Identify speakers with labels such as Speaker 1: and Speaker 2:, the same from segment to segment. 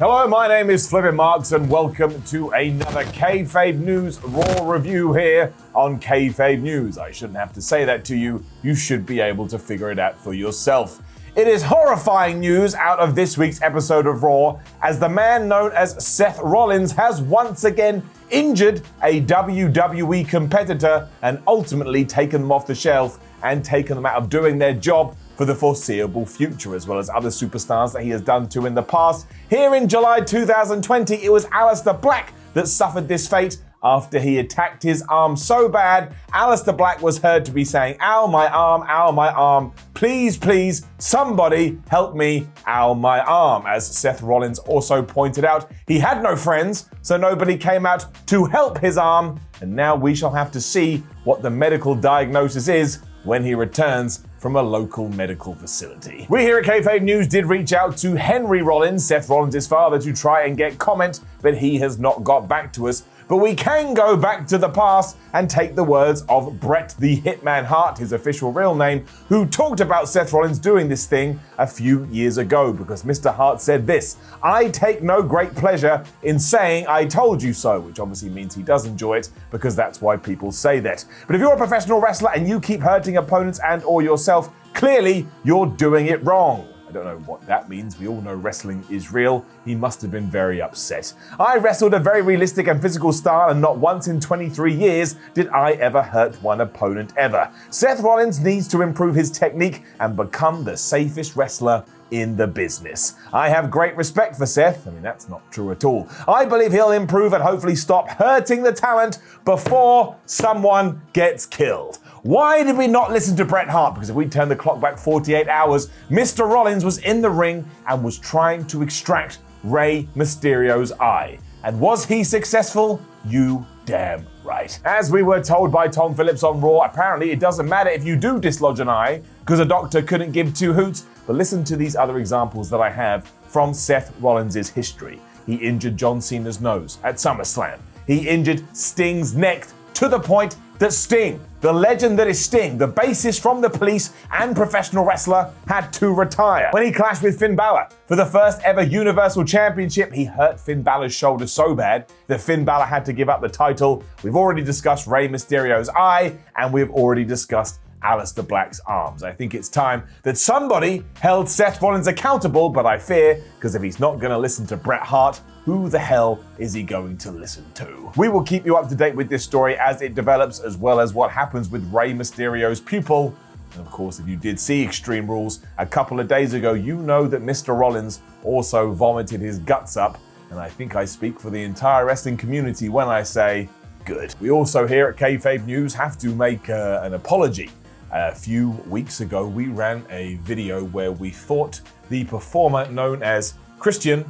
Speaker 1: Hello, my name is Flippin' Marks and welcome to another Kayfabe News Raw review here on Kayfabe News. I shouldn't have to say that to you. You should be able to figure it out for yourself. It is horrifying news out of this week's episode of Raw as the man known as Seth Rollins has once again injured a WWE competitor and ultimately taken them off the shelf and taken them out of doing their job for the foreseeable future, as well as other superstars that he has done to in the past. Here in July 2020, it was Aleister Black that suffered this fate after he attacked his arm so bad, Aleister Black was heard to be saying, "Ow, my arm, please, please, somebody help me, ow, my arm." As Seth Rollins also pointed out, he had no friends, so nobody came out to help his arm, and now we shall have to see what the medical diagnosis is when he returns from a local medical facility. We here at Kayfabe News did reach out to Henry Rollins, Seth Rollins' father, to try and get comment, but he has not got back to us. But we can go back to the past and take the words of Bret the Hitman Hart, his official real name, who talked about Seth Rollins doing this thing a few years ago, because Mr. Hart said this: "I take no great pleasure in saying I told you so," which obviously means he does enjoy it, because that's why people say that. But if you're a professional wrestler and you keep hurting opponents and or yourself, clearly you're doing it wrong. I don't know what that means. We all know wrestling is real. He must have been very upset. "I wrestled a very realistic and physical style, and not once in 23 years did I ever hurt one opponent ever. Seth Rollins needs to improve his technique and become the safest wrestler in the business. I have great respect for Seth." I mean, that's not true at all. "I believe he'll improve and hopefully stop hurting the talent before someone gets killed." Why did we not listen to Bret Hart? Because if we turn the clock back 48 hours, Mr. Rollins was in the ring and was trying to extract Rey Mysterio's eye. And was he successful? You damn right. As we were told by Tom Phillips on Raw, apparently it doesn't matter if you do dislodge an eye, because a doctor couldn't give two hoots. But listen to these other examples that I have from Seth Rollins' history. He injured John Cena's nose at SummerSlam. He injured Sting's neck to the point that Sting, the legend that is Sting, the bassist from The Police and professional wrestler, had to retire. When he clashed with Finn Balor for the first ever Universal Championship, he hurt Finn Balor's shoulder so bad that Finn Balor had to give up the title. We've already discussed Rey Mysterio's eye, and we've already discussed Aleister Black's arms. I think it's time that somebody held Seth Rollins accountable, but I fear, because if he's not going to listen to Bret Hart, who the hell is he going to listen to? We will keep you up to date with this story as it develops, as well as what happens with Rey Mysterio's pupil. And of course, if you did see Extreme Rules a couple of days ago, you know that Mr. Rollins also vomited his guts up. And I think I speak for the entire wrestling community when I say, good. We also here at Kayfabe News have to make an apology. A few weeks ago, we ran a video where we thought the performer known as Christian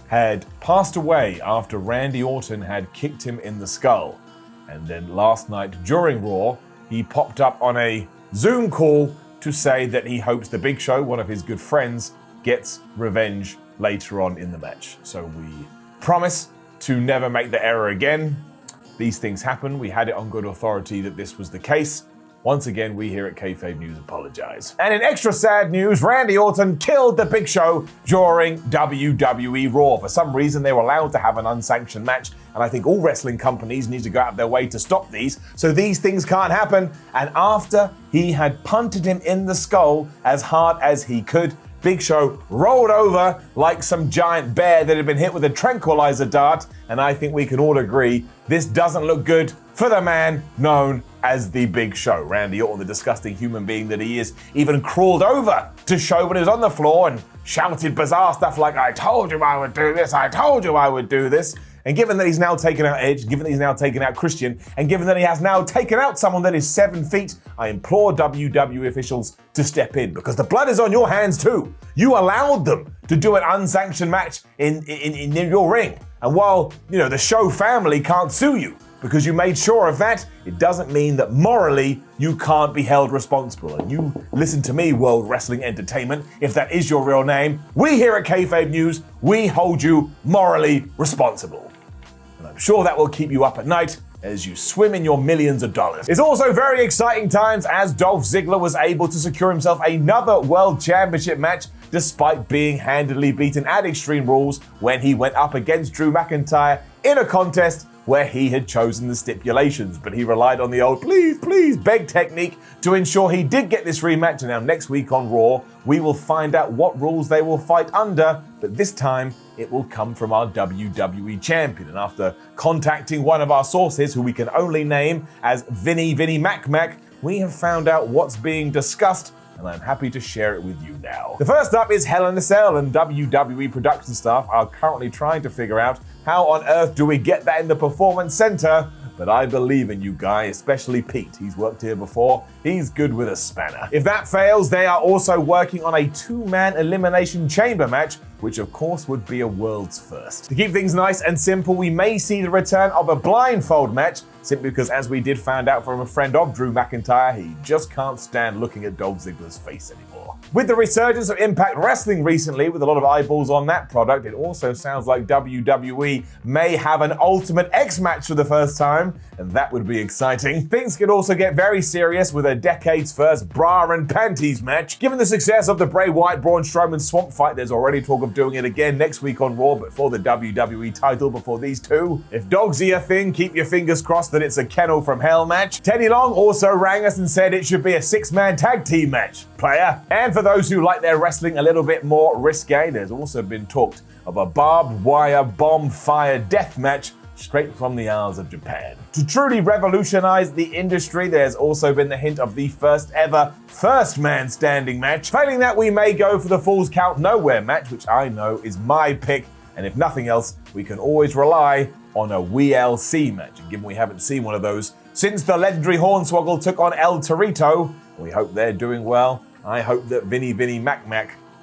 Speaker 1: had passed away after Randy Orton had kicked him in the skull. And then last night during Raw, he popped up on a Zoom call to say that he hopes the Big Show, one of his good friends, gets revenge later on in the match. So we promise to never make the error again. These things happen. We had it on good authority that this was the case. Once again, we here at Kayfabe News apologize. And in extra sad news, Randy Orton killed the Big Show during WWE Raw. For some reason, they were allowed to have an unsanctioned match, and I think all wrestling companies need to go out of their way to stop these, so these things can't happen. And after he had punted him in the skull as hard as he could, Big Show rolled over like some giant bear that had been hit with a tranquilizer dart, and I think we can all agree this doesn't look good for the man known as the Big Show. Randy Orton, the disgusting human being that he is, even crawled over to Show when he was on the floor and shouted bizarre stuff like, "I told you I would do this, I told you I would do this." And given that he's now taken out Edge, given that he's now taken out Christian, and given that he has now taken out someone that is 7 feet, I implore WWE officials to step in, because the blood is on your hands too. You allowed them to do an unsanctioned match in your ring. And while, the Show family can't sue you because you made sure of that, it doesn't mean that morally you can't be held responsible. And you listen to me, World Wrestling Entertainment, if that is your real name. We here at Kayfabe News, we hold you morally responsible. And I'm sure that will keep you up at night as you swim in your millions of dollars. It's also very exciting times as Dolph Ziggler was able to secure himself another World Championship match despite being handily beaten at Extreme Rules when he went up against Drew McIntyre in a contest where he had chosen the stipulations, but he relied on the old please beg technique to ensure he did get this rematch. And now next week on Raw, we will find out what rules they will fight under, but this time it will come from our WWE champion. And after contacting one of our sources, who we can only name as Vinny Mac, we have found out what's being discussed, and I'm happy to share it with you now. The first up is Hell in a Cell, and WWE production staff are currently trying to figure out how on earth do we get that in the Performance Center. But I believe in you, Guy, especially Pete. He's worked here before. He's good with a spanner. If that fails, they are also working on a 2-man Elimination Chamber match, which of course would be a world's first. To keep things nice and simple, we may see the return of a blindfold match, simply because, as we did find out from a friend of Drew McIntyre, he just can't stand looking at Dolph Ziggler's face anymore. With the resurgence of Impact Wrestling recently, with a lot of eyeballs on that product, it also sounds like WWE may have an Ultimate X match for the first time, and that would be exciting. Things could also get very serious with a decade's first bra and panties match. Given the success of the Bray Wyatt-Braun Strowman swamp fight, there's already talk of doing it again next week on Raw, but for the WWE title before these two. If dogs are your thing, keep your fingers crossed that it's a Kennel from Hell match. Teddy Long also rang us and said it should be a 6-man tag team match, player. And for those who like their wrestling a little bit more risque, there's also been talked of a barbed wire bomb fire death match straight from the Isles of Japan. To truly revolutionize the industry, there's also been the hint of the first ever first man standing match. Failing that, we may go for the Falls Count Nowhere match, which I know is my pick, and if nothing else, we can always rely on a WLC match. And given we haven't seen one of those since the legendary Hornswoggle took on El Torito, we hope they're doing well. I hope that Vinny Mac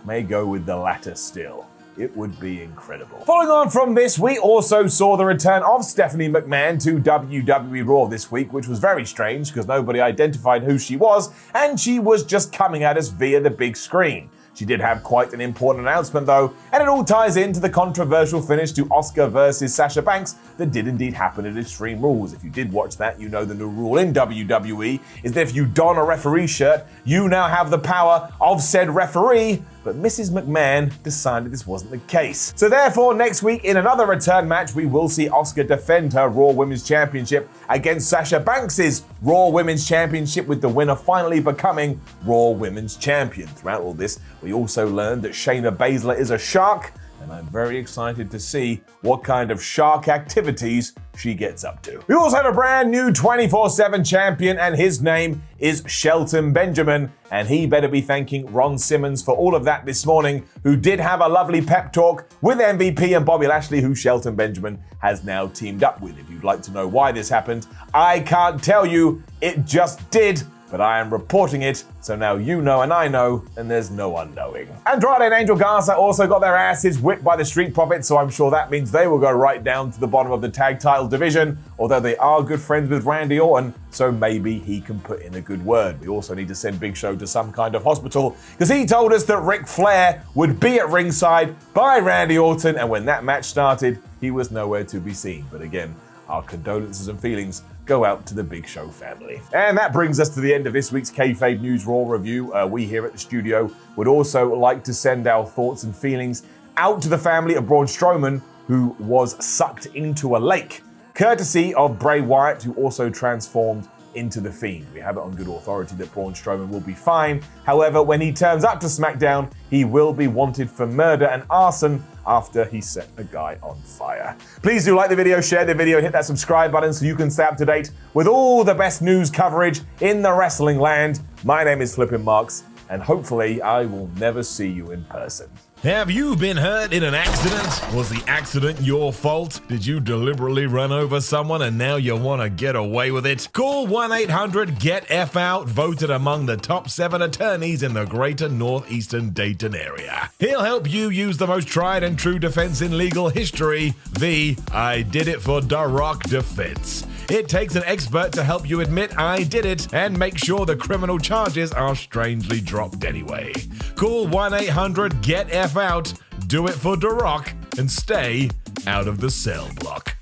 Speaker 1: may go with the latter still. It would be incredible. Following on from this, we also saw the return of Stephanie McMahon to WWE Raw this week, which was very strange because nobody identified who she was, and she was just coming at us via the big screen. She did have quite an important announcement though, and it all ties into the controversial finish to Asuka versus Sasha Banks that did indeed happen at Extreme Rules. If you did watch that, you know the new rule in WWE is that if you don a referee shirt, you now have the power of said referee, but Mrs. McMahon decided this wasn't the case. So therefore, next week in another return match, we will see Asuka defend her Raw Women's Championship against Sasha Banks' Raw Women's Championship, with the winner finally becoming Raw Women's Champion. Throughout all this, we also learned that Shayna Baszler is a shark, and I'm very excited to see what kind of shark activities she gets up to. We also have a brand new 24/7 champion, and his name is Shelton Benjamin, and he better be thanking Ron Simmons for all of that this morning, who did have a lovely pep talk with MVP and Bobby Lashley, who Shelton Benjamin has now teamed up with. If you'd like to know why this happened, I can't tell you, it just did. But I am reporting it, so now you know and I know, and there's no unknowing. Andrade and Angel Garza also got their asses whipped by the Street Profits, so I'm sure that means they will go right down to the bottom of the tag title division, although they are good friends with Randy Orton, so maybe he can put in a good word. We also need to send Big Show to some kind of hospital, because he told us that Ric Flair would be at ringside by Randy Orton, and when that match started, he was nowhere to be seen. But again, our condolences and feelings go out to the Big Show family. And that brings us to the end of this week's Kayfabe News Raw review. We here at the studio would also like to send our thoughts and feelings out to the family of Braun Strowman, who was sucked into a lake, courtesy of Bray Wyatt, who also transformed into the Fiend. We have it on good authority that Braun Strowman will be fine. However, when he turns up to SmackDown, he will be wanted for murder and arson after he set a guy on fire. Please do like the video, share the video, and hit that subscribe button so you can stay up to date with all the best news coverage in the wrestling land. My name is Flippin' Marks, and hopefully I will never see you in person.
Speaker 2: Have you been hurt in an accident? Was the accident your fault? Did you deliberately run over someone and now you want to get away with it? Call 1-800-GET-F-OUT, voted among the top 7 attorneys in the greater northeastern Dayton area. He'll help you use the most tried and true defense in legal history, the I Did It for Da Rock defense. It takes an expert to help you admit I did it and make sure the criminal charges are strangely dropped anyway. Call 1-800-GET-F-OUT, do it for Da Rock, and stay out of the cell block.